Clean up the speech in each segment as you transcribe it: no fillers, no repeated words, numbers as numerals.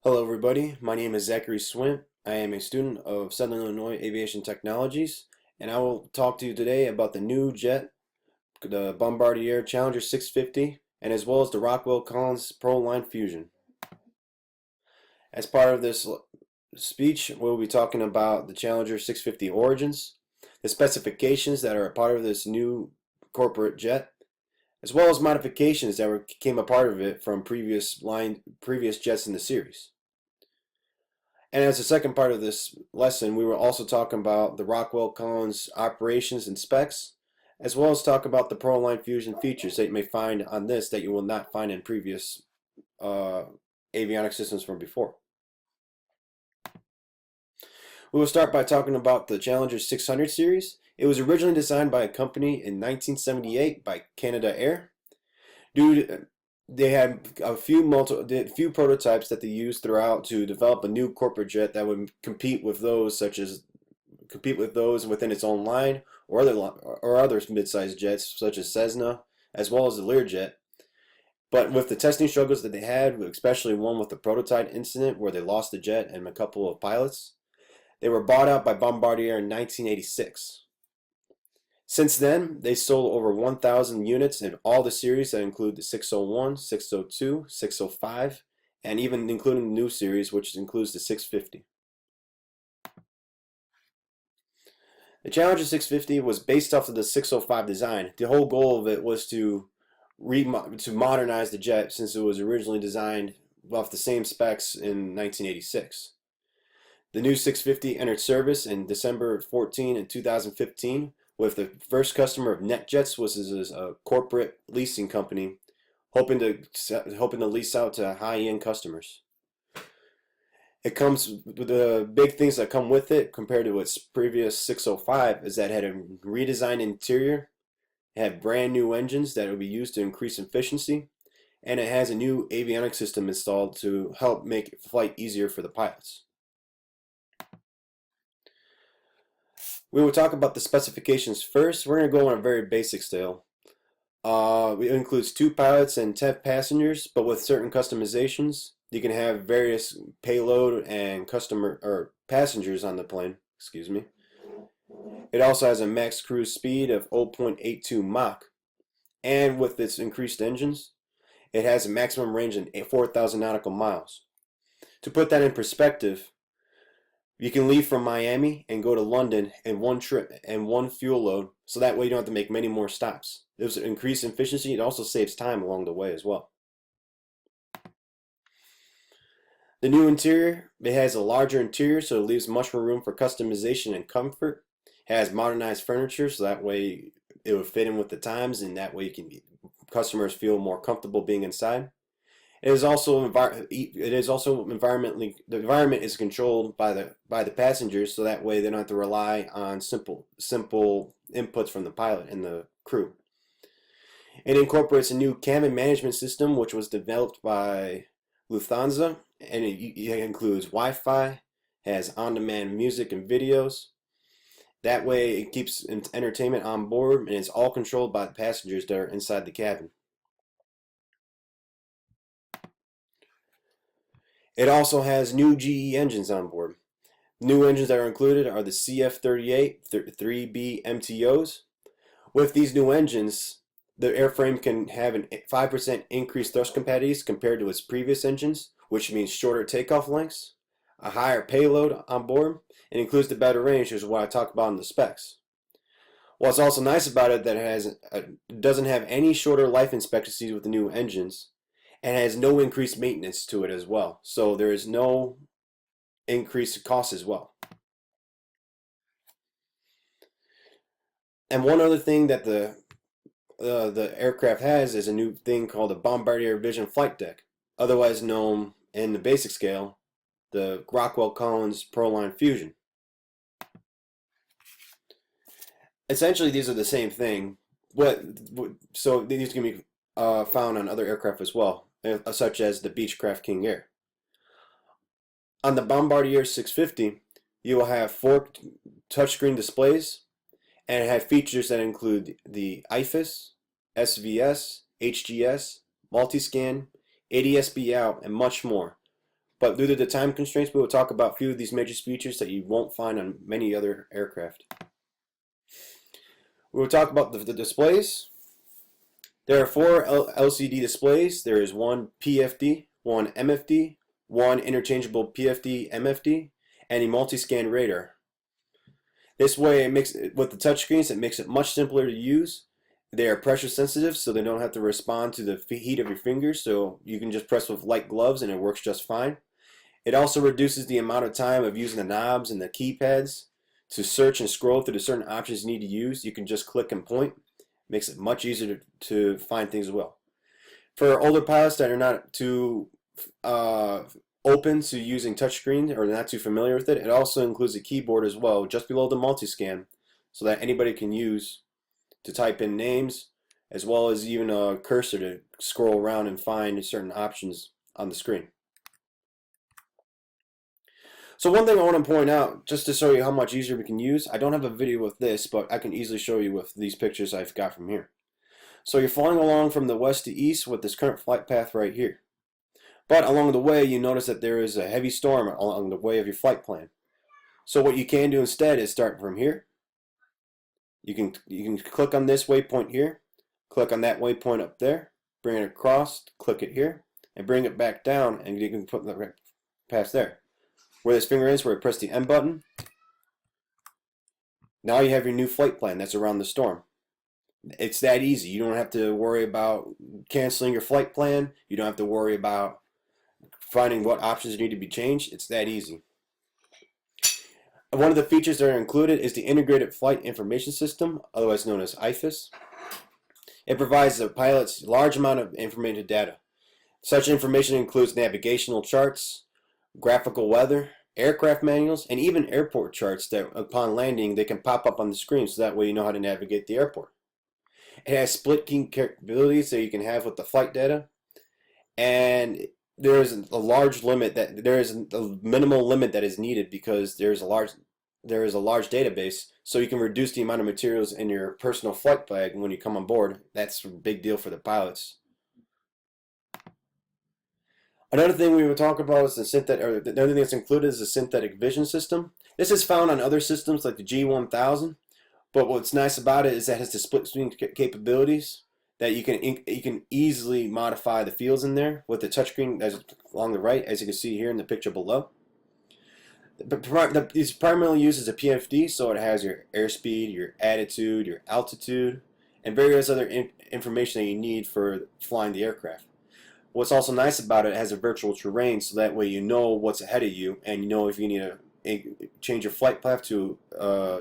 Hello everybody, my name is Zachary Swint. I am a student of Southern Illinois Aviation Technologies, and I will talk to you today about the new jet, the Bombardier Challenger 650, and as well as the Rockwell Collins Proline Fusion. As part of this speech, we'll be talking about the Challenger 650 origins, the specifications that are a part of this new corporate jet, as well as modifications that became a part of it from previous jets in the series. And as a second part of this lesson, we will also talk about the Rockwell Collins operations and specs, as well as talk about the Proline Fusion features that you may find on this that you will not find in previous avionics systems from before. We will start by talking about the Challenger 600 series. It was originally designed by a company in 1978 by Canada Air. They had a few prototypes that they used throughout to develop a new corporate jet that would compete with those within its own line or other mid-sized jets such as Cessna, as well as the Learjet. But with the testing struggles that they had, especially one with the prototype incident where they lost the jet and a couple of pilots, they were bought out by Bombardier in 1986. Since then, they sold over 1,000 units in all the series that include the 601, 602, 605, and even including the new series, which includes the 650. The Challenger 650 was based off of the 605 design. The whole goal of it was to modernize the jet since it was originally designed off the same specs in 1986. The new 650 entered service in December 14 in 2015, with the first customer of NetJets was a corporate leasing company, hoping to lease out to high-end customers. It comes with the big things that come with it compared to its previous 605 is that it had a redesigned interior, it had brand new engines that would be used to increase efficiency, and it has a new avionics system installed to help make flight easier for the pilots. We will talk about the specifications first. We're going to go on a very basic scale. It includes 2 pilots and 10 passengers, but with certain customizations, you can have various payload and passengers on the plane. Excuse me. It also has a max cruise speed of 0.82 Mach, and with its increased engines, it has a maximum range of 4,000 nautical miles. To put that in perspective, you can leave from Miami and go to London in one trip and one fuel load, so that way you don't have to make many more stops. There's increased efficiency. It also saves time along the way as well. The new interior, it has a larger interior, so it leaves much more room for customization and comfort. It has modernized furniture, so that way it will fit in with the times, and that way customers feel more comfortable being inside. It is also environmentally, the environment is controlled by the passengers, so that way they don't have to rely on simple inputs from the pilot and the crew. It incorporates a new cabin management system which was developed by Lufthansa, and it includes Wi-Fi, has on-demand music and videos. That way it keeps entertainment on board, and it's all controlled by the passengers that are inside the cabin. It also has new GE engines on board. New engines that are included are the CF38 3B MTOs. With these new engines, the airframe can have a 5% increased thrust capacities compared to its previous engines, which means shorter takeoff lengths, a higher payload on board, and includes the better range, which is what I talk about in the specs. What's also nice about it that it doesn't have any shorter life expectancies with the new engines, and has no increased maintenance to it as well. So there is no increased cost as well. And one other thing that the aircraft has is a new thing called the Bombardier Vision Flight Deck, otherwise known in the basic scale, the Rockwell Collins Proline Fusion. Essentially, these are the same thing. So these can be found on other aircraft as well, such as the Beechcraft King Air. On the Bombardier 650, you will have 4 touchscreen displays, and it have features that include the IFAS, SVS, HGS, Multiscan, ADS-B out, and much more. But due to the time constraints, we will talk about a few of these major features that you won't find on many other aircraft. We will talk about the displays. There are 4 LCD displays. There is one PFD, one MFD, one interchangeable PFD MFD, and a multi-scan radar. This way, it makes with the touchscreens, it makes it much simpler to use. They are pressure sensitive, so they don't have to respond to the heat of your fingers, so you can just press with light gloves and it works just fine. It also reduces the amount of time of using the knobs and the keypads to search and scroll through the certain options you need to use. You can just click and point. Makes it much easier to find things as well. For older pilots that are not too open to using touchscreen or not too familiar with it, it also includes a keyboard as well, just below the multi-scan, so that anybody can use to type in names, as well as even a cursor to scroll around and find certain options on the screen. So one thing I want to point out, just to show you how much easier we can use, I don't have a video with this, but I can easily show you with these pictures I've got from here. So you're flying along from the west to east with this current flight path right here. But along the way, you notice that there is a heavy storm along the way of your flight plan. So what you can do instead is start from here. You can click on this waypoint here, click on that waypoint up there, bring it across, click it here, and bring it back down, and you can put it right past there. Where this finger is, where you press the M button, now you have your new flight plan that's around the storm. It's that easy. You don't have to worry about canceling your flight plan. You don't have to worry about finding what options need to be changed. It's that easy. One of the features that are included is the Integrated Flight Information System, otherwise known as IFIS. It provides the pilots a large amount of informative data. Such information includes navigational charts, graphical weather, aircraft manuals, and even airport charts that upon landing they can pop up on the screen, so that way you know how to navigate the airport. It has split key capabilities that you can have with the flight data, and there is a large limit that there is a minimal limit that is needed because there is a large database, so you can reduce the amount of materials in your personal flight bag when you come on board. That's a big deal for the pilots. Another thing we will talk about is another thing that's included is the synthetic vision system. This is found on other systems like the G1000, but what's nice about it is that it has the split screen capabilities that you can easily modify the fields in there with the touchscreen that's along the right, as you can see here in the picture below. It's primarily used as a PFD, so it has your airspeed, your attitude, your altitude, and various other information that you need for flying the aircraft. What's also nice about it, it has a virtual terrain, so that way you know what's ahead of you, and you know if you need to change your flight path to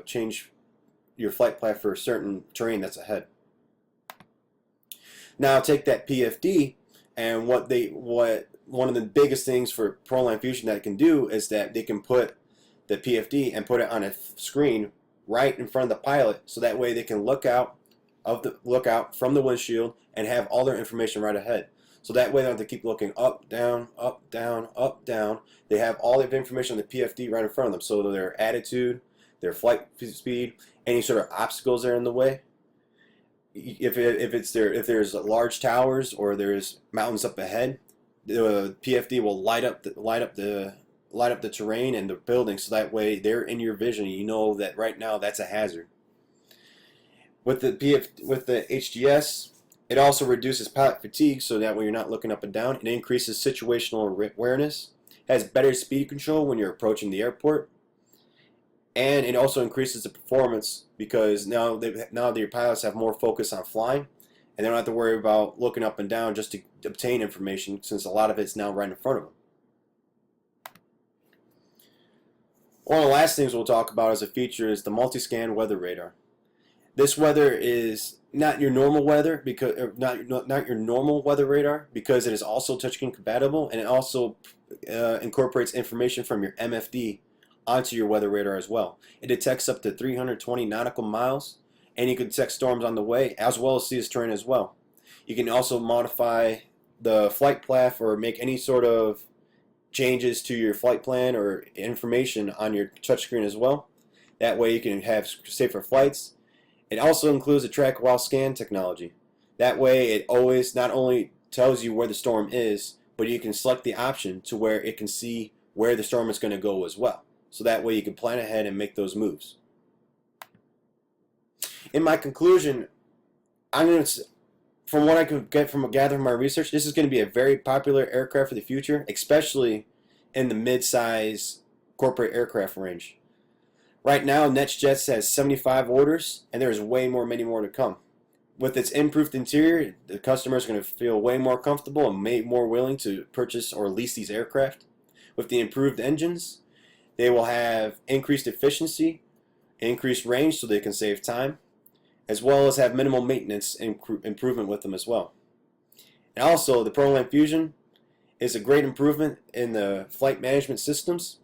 change your flight path for a certain terrain that's ahead. Now take that PFD, and one of the biggest things for Proline Fusion that it can do is that they can put the PFD and put it on a screen right in front of the pilot, so that way they can look out from the windshield and have all their information right ahead. So that way they don't have to keep looking up, down, up, down, up, down. They have all the information on the PFD right in front of them. So their attitude, their flight speed, any sort of obstacles that are in the way. If there's large towers or there's mountains up ahead, the PFD will light up the terrain and the building, so that way they're in your vision. You know that right now that's a hazard. With the HDS, it also reduces pilot fatigue, so that way you're not looking up and down. It increases situational awareness. It has better speed control when you're approaching the airport. And it also increases the performance because now your pilots have more focus on flying, and they don't have to worry about looking up and down just to obtain information, since a lot of it's now right in front of them. One of the last things we'll talk about as a feature is the multi-scan weather radar. This weather is not your normal weather not your normal weather radar, because it is also touchscreen compatible, and it also incorporates information from your MFD onto your weather radar as well. It detects up to 320 nautical miles, and you can detect storms on the way as well as seas terrain as well. You can also modify the flight path or make any sort of changes to your flight plan or information on your touchscreen as well. That way you can have safer flights. It also includes a track while scan technology. That way it always not only tells you where the storm is, but you can select the option to where it can see where the storm is going to go as well. So that way you can plan ahead and make those moves. In my conclusion, from what I could gather from my research, this is going to be a very popular aircraft for the future, especially in the mid-size corporate aircraft range. Right now, NetJets has 75 orders, and there's many more to come. With its improved interior, the customer is going to feel way more comfortable and more willing to purchase or lease these aircraft. With the improved engines, they will have increased efficiency, increased range so they can save time, as well as have minimal maintenance improvement with them as well. And also, the ProLine Fusion is a great improvement in the flight management systems.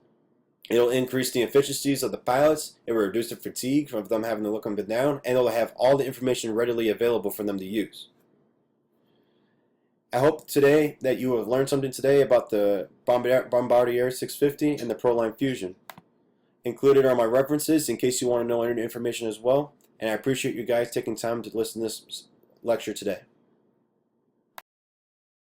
It'll increase the efficiencies of the pilots, it will reduce the fatigue of them having to look up and down, and it'll have all the information readily available for them to use. I hope today that you have learned something today about the Bombardier 650 and the ProLine Fusion. Included are my references in case you want to know any information as well, and I appreciate you guys taking time to listen to this lecture today.